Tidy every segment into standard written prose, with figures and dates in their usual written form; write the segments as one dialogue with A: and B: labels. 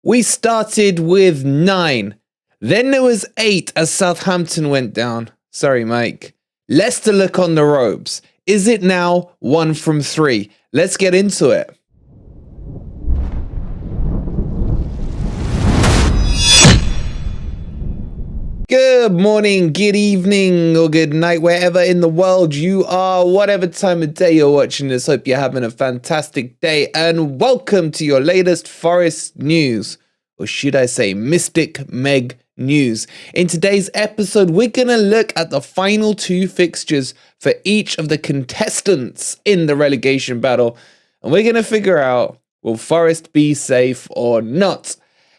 A: We started with 9. Then there was 8 as Southampton went down. Sorry, Mike. Leicester look on the ropes. Is it now 1 from 3? Let's get into it. Good morning, good evening, or good night, wherever in the world you are, whatever time of day you're watching this. Hope you're having a fantastic day, and welcome to your latest Forest news, or should I say Mystic Meg news. In today's episode, we're going to look at the final 2 fixtures for each of the contestants in the relegation battle, and we're going to figure out, will Forest be safe or not?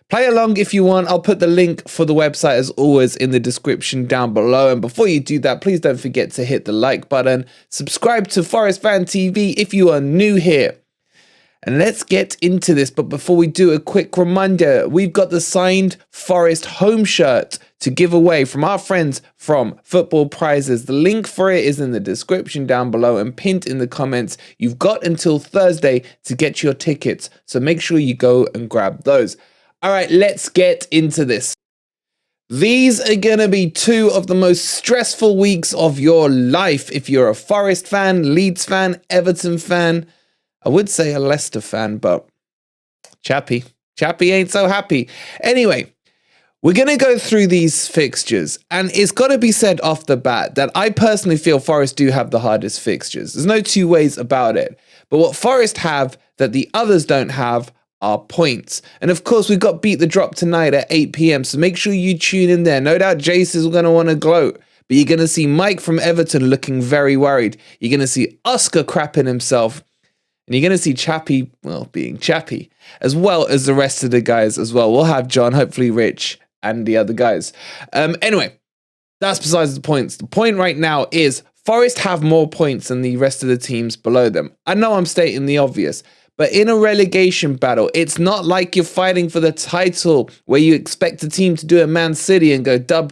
A: Play along if you want. I'll put the link for the website as always in the description down below. And before you do that, please don't forget to hit the like button. Subscribe to Forest Fan TV if you are new here. And let's get into this. But before we do, a quick reminder. We've got the signed Forest home shirt to give away from our friends from Football Prizes. The link for it is in the description down below and pinned in the comments. You've got until Thursday to get your tickets. So make sure you go and grab those. All right, let's get into this. These are going to be 2 of the most stressful weeks of your life. If you're a Forest fan, Leeds fan, Everton fan, I would say a Leicester fan, but Chappy ain't so happy. Anyway, we're going to go through these fixtures, and it's got to be said off the bat that I personally feel Forest do have the hardest fixtures. There's no two ways about it. But what Forest have that the others don't have are points. And of course, we've got Beat the Drop tonight at 8 p.m. So make sure you tune in there. No doubt Jace is going to want to gloat. But you're going to see Mike from Everton looking very worried. You're going to see Oscar crapping himself. And you're going to see Chappy, well, being Chappy, as well as the rest of the guys as well. We'll have John, hopefully Rich, and the other guys. Anyway, that's besides the points. The point right now is Forest have more points than the rest of the teams below them. I know I'm stating the obvious. But in a relegation battle, it's not like you're fighting for the title where you expect a team to do a Man City and go dub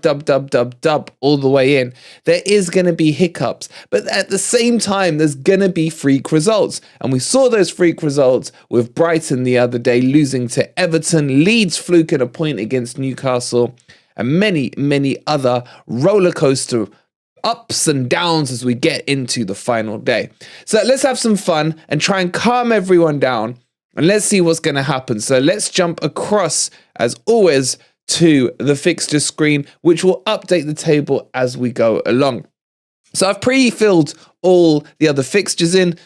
A: all the way in. There is going to be hiccups. But at the same time, there's going to be freak results. And we saw those freak results with Brighton the other day losing to Everton, Leeds fluking a point against Newcastle, and many, many other roller coaster ups and downs as we get into the final day. So let's have some fun and try and calm everyone down, and let's see what's going to happen. So let's jump across, as always, to the fixture screen, which will update the table as we go along. So I've pre-filled all the other fixtures in.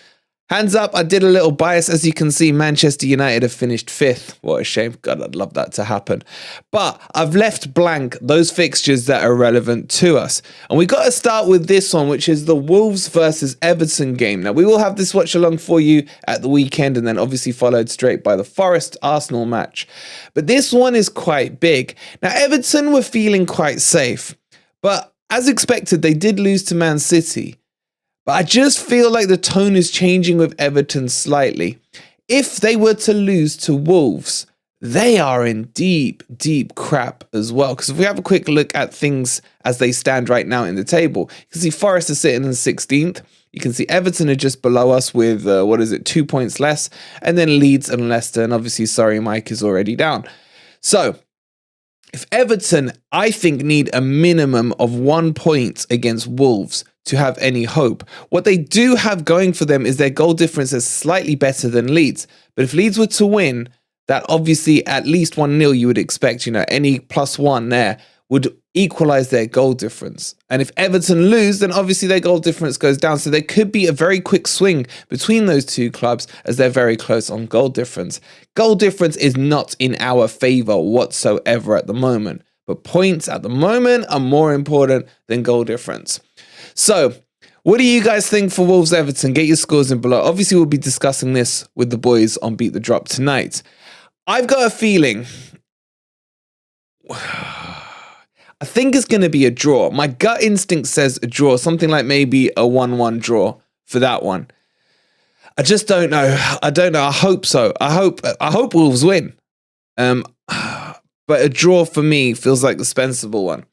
A: Hands up, I did a little bias. As you can see, Manchester United have finished 5th. What a shame. God, I'd love that to happen. But I've left blank those fixtures that are relevant to us. And we got to start with this one, which is the Wolves versus Everton game. Now, we will have this watch along for you at the weekend, and then obviously followed straight by the Forest-Arsenal match. But this one is quite big. Now, Everton were feeling quite safe. But as expected, they did lose to Man City. But I just feel like the tone is changing with Everton slightly. If they were to lose to Wolves, they are in deep, deep crap as well. Because if we have a quick look at things as they stand right now in the table, you can see Forest is sitting in 16th. You can see Everton are just below us with, 2 points less. And then Leeds and Leicester. And obviously, sorry, Mike is already down. So if Everton, I think, need a minimum of 1 point against Wolves to have any hope. What they do have going for them is their goal difference is slightly better than Leeds. But if Leeds were to win, that obviously at least 1-0 you would expect, any +1 there would equalize their goal difference. And if Everton lose, then obviously their goal difference goes down. So there could be a very quick swing between those two clubs as they're very close on goal difference. Goal difference is not in our favor whatsoever at the moment. But points at the moment are more important than goal difference. So, what do you guys think for Wolves Everton? Get your scores in below. Obviously, we'll be discussing this with the boys on Beat the Drop tonight. I've got a feeling, I think it's going to be a draw. My gut instinct says a draw, something like maybe a 1-1 draw for that one. I just don't know. I hope so. I hope Wolves win. But a draw for me feels like the sensible one.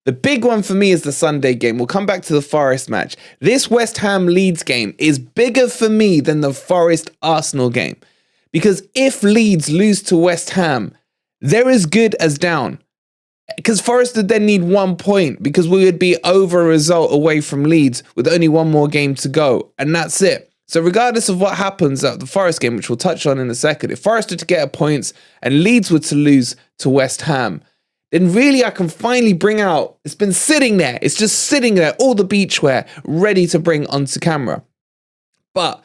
A: The big one for me is the Sunday game. We'll come back to the Forest match. This West Ham Leeds game is bigger for me than the Forest Arsenal game. Because if Leeds lose to West Ham, they're as good as down. Because Forest would then need 1 point because we would be over a result away from Leeds with only one more game to go. And that's it. So regardless of what happens at the Forest game, which we'll touch on in a second, if Forest were to get a point and Leeds were to lose to West Ham, then really I can finally bring out, it's been sitting there, it's just sitting there, all the beachwear ready to bring onto camera. But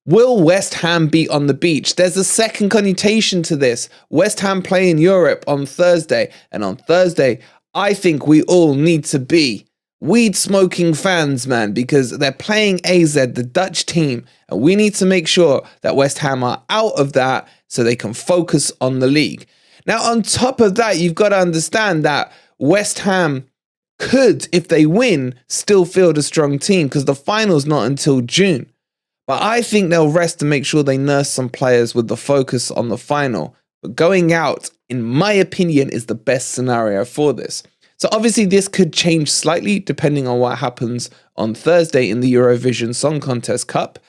A: will West Ham be on the beach? There's a second connotation to this. West Ham play in Europe on Thursday. And on Thursday, I think we all need to be weed-smoking fans, man, because they're playing AZ, the Dutch team. And we need to make sure that West Ham are out of that so they can focus on the league. Now, on top of that, you've got to understand that West Ham could, if they win, still field a strong team because the final's not until June. But I think they'll rest to make sure they nurse some players with the focus on the final. But going out, in my opinion, is the best scenario for this. So obviously this could change slightly depending on what happens on Thursday in the Eurovision Song Contest Cup.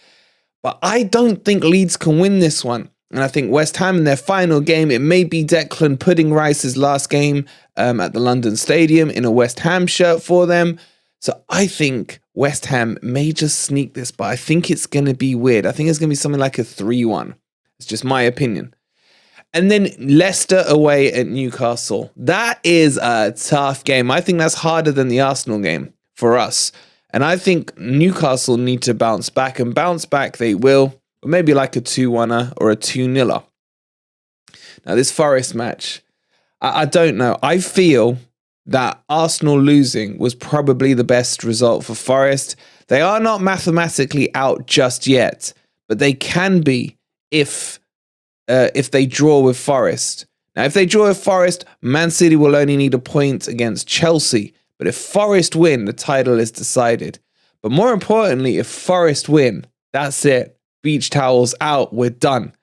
A: But I don't think Leeds can win this one. And I think West Ham in their final game, it may be Declan Pudding Rice's last game at the London Stadium in a West Ham shirt for them. So I think West Ham may just sneak this, but I think it's going to be weird. I think it's going to be something like a 3-1. It's just my opinion. And then Leicester away at Newcastle. That is a tough game. I think that's harder than the Arsenal game for us. And I think Newcastle need to bounce back, and bounce back they will. Or maybe like a 2-1 or a 2-0. Now this Forest match, I don't know. I feel that Arsenal losing was probably the best result for Forest. They are not mathematically out just yet, but they can be if they draw with Forest. Now, if they draw with Forest, Man City will only need a point against Chelsea. But if Forest win, the title is decided. But more importantly, if Forest win, that's it. Beach towels out. We're done.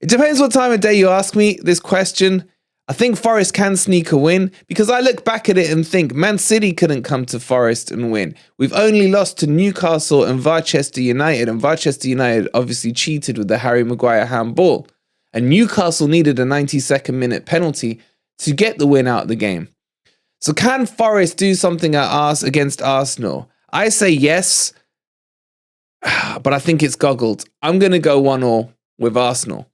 A: It depends what time of day you ask me this question. I think Forest can sneak a win because I look back at it and think Man City couldn't come to Forest and win. We've only lost to Newcastle and Manchester United, and Manchester United obviously cheated with the Harry Maguire handball. And Newcastle needed a 92nd minute penalty to get the win out of the game. So can Forest do something against Arsenal? I say yes, but I think it's goggled. I'm going to go 1-1 with Arsenal.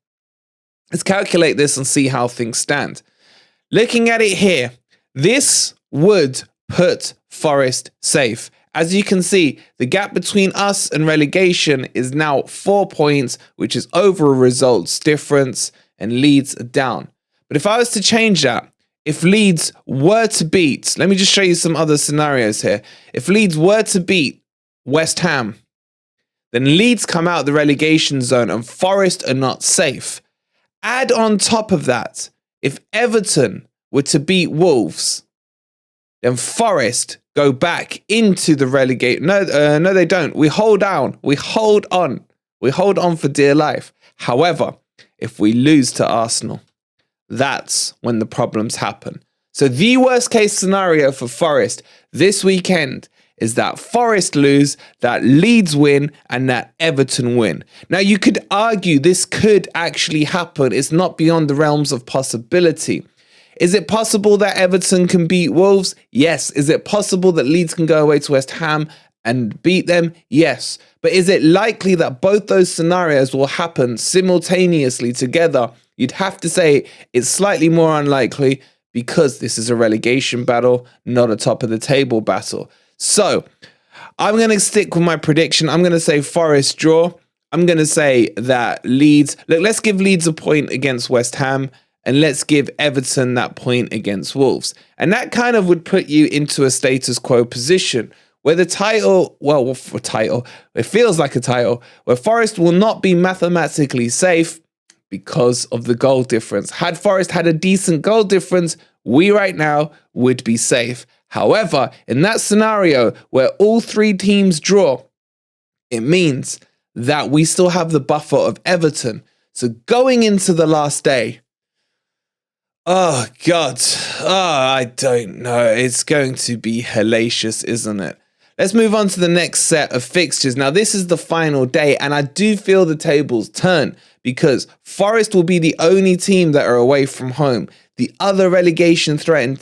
A: Let's calculate this and see how things stand. Looking at it here, this would put Forest safe. As you can see, the gap between us and relegation is now 4 points, which is over a results difference, and Leeds are down. But if I was to change that, if Leeds were to beat, let me just show you some other scenarios here. If Leeds were to beat West Ham, then Leeds come out of the relegation zone and Forest are not safe. Add on top of that, if Everton were to beat Wolves, then Forest go back into the relegate. No, they don't. We hold down. We hold on. We hold on for dear life. However, if we lose to Arsenal, that's when the problems happen. So the worst case scenario for Forest this weekend is that Forest lose, that Leeds win, and that Everton win. Now, you could argue this could actually happen. It's not beyond the realms of possibility. Is it possible that Everton can beat Wolves? Yes. Is it possible that Leeds can go away to West Ham and beat them? Yes. But is it likely that both those scenarios will happen simultaneously together? You'd have to say it's slightly more unlikely because this is a relegation battle, not a top of the table battle. So I'm going to stick with my prediction. I'm going to say Forest draw. I'm going to say that Leeds, look, let's give Leeds a point against West Ham and let's give Everton that point against Wolves. And that kind of would put you into a status quo position where the title, well, for title, it feels like a title, where Forest will not be mathematically safe because of the goal difference. Had Forest had a decent goal difference, we right now would be safe. However, in that scenario where all three teams draw, it means that we still have the buffer of Everton. So going into the last day, oh God, I don't know. It's going to be hellacious, isn't it? Let's move on to the next set of fixtures. Now, this is the final day, and I do feel the tables turn because Forest will be the only team that are away from home. The other relegation-threatened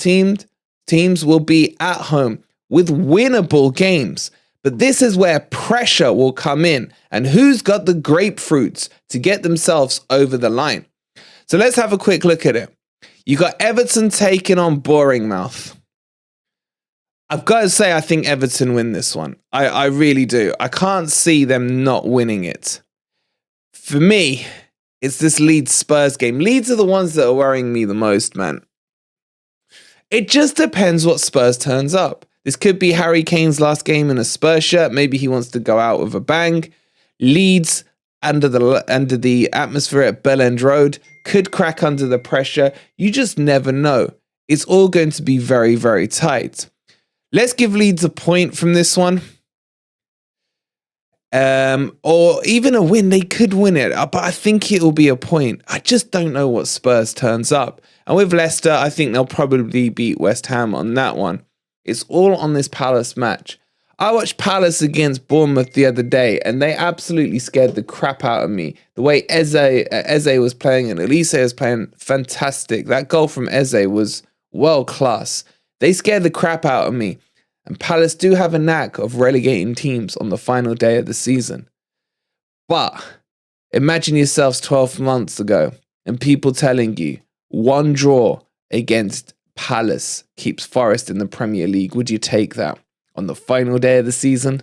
A: teams will be at home with winnable games. But this is where pressure will come in, and who's got the grapefruits to get themselves over the line. So let's have a quick look at it. You got Everton taking on Bournemouth. I've got to say, I think Everton win this one. I really do. I can't see them not winning it. For me, it's this Leeds Spurs game. Leeds are the ones that are worrying me the most, man. It just depends what Spurs turns up. This could be Harry Kane's last game in a Spurs shirt. Maybe he wants to go out with a bang. Leeds, under the atmosphere at Bell End Road, could crack under the pressure. You just never know. It's all going to be very, very tight. Let's give Leeds a point from this one. Or even a win. They could win it, but I think it will be a point. I just don't know what Spurs turns up. And with Leicester, I think they'll probably beat West Ham on that one. It's all on this Palace match. I watched Palace against Bournemouth the other day, and they absolutely scared the crap out of me. The way Eze was playing and Elise was playing, fantastic. That goal from Eze was world class. They scared the crap out of me. And Palace do have a knack of relegating teams on the final day of the season. But imagine yourselves 12 months ago and people telling you one draw against Palace keeps Forest in the Premier League. Would you take that on the final day of the season?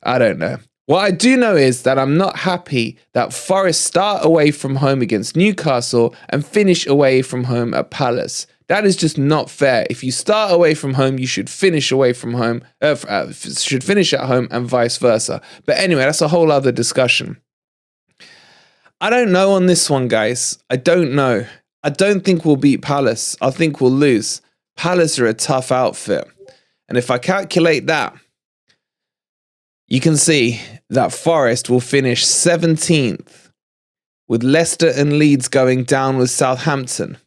A: I don't know. What I do know is that I'm not happy that Forest start away from home against Newcastle and finish away from home at Palace. That is just not fair. If you start away from home, you should finish away from home, should finish at home and vice versa. But anyway, that's a whole other discussion. I don't know on this one, guys. I don't know. I don't think we'll beat Palace. I think we'll lose. Palace are a tough outfit. And if I calculate that, you can see that Forest will finish 17th, with Leicester and Leeds going down with Southampton,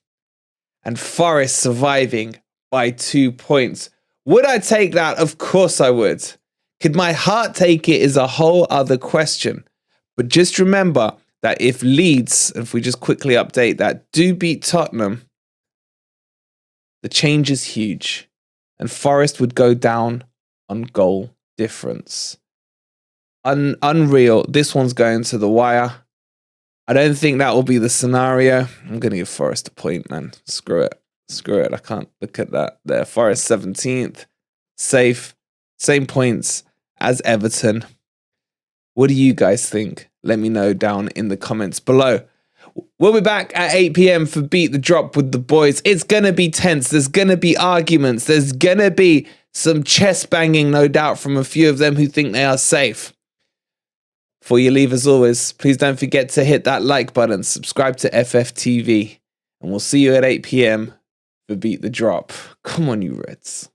A: and Forest surviving by 2 points. Would I take that? Of course I would. Could my heart take it is a whole other question. But just remember that if Leeds, if we just quickly update that, do beat Tottenham, the change is huge. And Forest would go down on goal difference. Unreal. This one's going to the wire. I don't think that will be the scenario. I'm going to give Forest a point, man. Screw it. Screw it. I can't look at that there. Forest 17th. Safe. Same points as Everton. What do you guys think? Let me know down in the comments below. We'll be back at 8 p.m. for Beat the Drop with the boys. It's going to be tense. There's going to be arguments. There's going to be some chest banging, no doubt, from a few of them who think they are safe. Before you leave, as always, please don't forget to hit that like button, subscribe to FFTV, and we'll see you at 8 p.m. for Beat the Drop. Come on, you Reds.